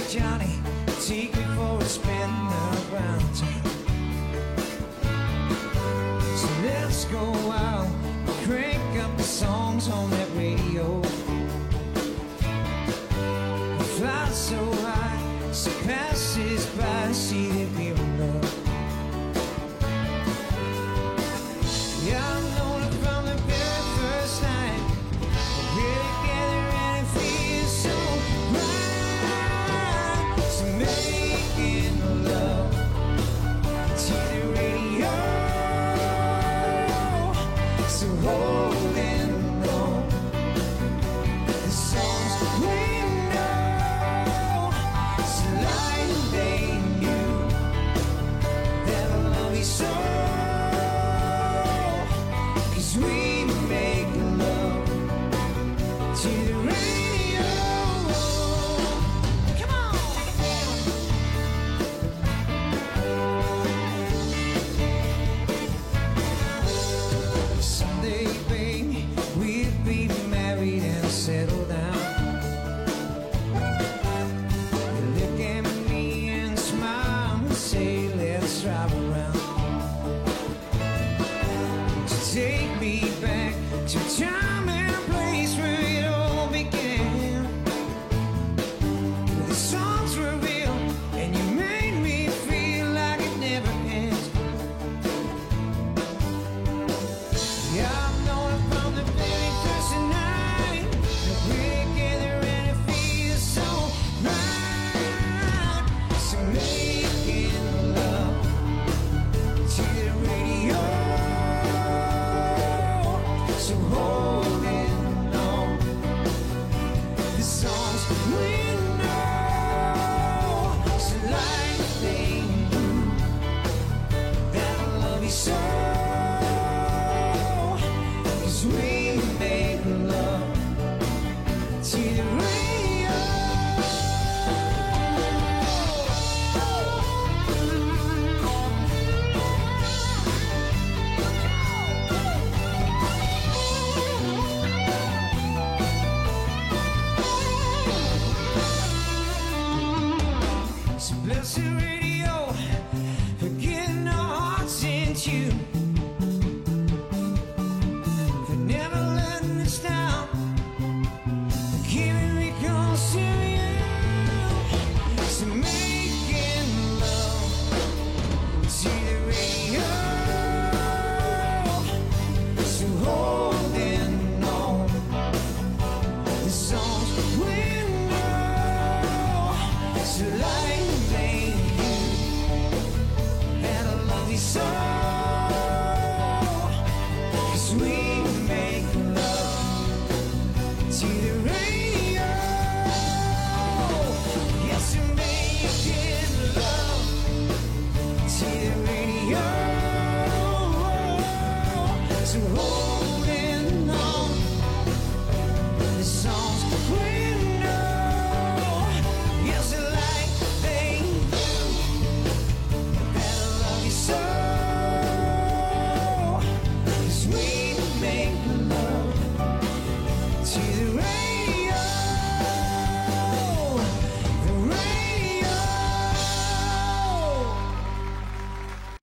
Johnny, take me for a spin around town. So let's go out, crank up the songs on that radio. Fly so high, so passes by, see that we're in love. Yeah, I've known it from the very first night. We're together and it feels so right. So making love to the radio. So holding on the songs we know. So like they knew that I love you so. We make love to the radio. Come on. Someday, baby, we'll be married and settle down. You look at me and smile and say, let's drive around. Take me back to a time and a place where it all began. The songs were real and you made me feel like it never ends. Yeah, I've known it from the very first night that we're together and it feels so right. So making love to the radio. So holding on the songs we know. So like they knew that I love you so. 'Cause we make love to the radio. Bless you.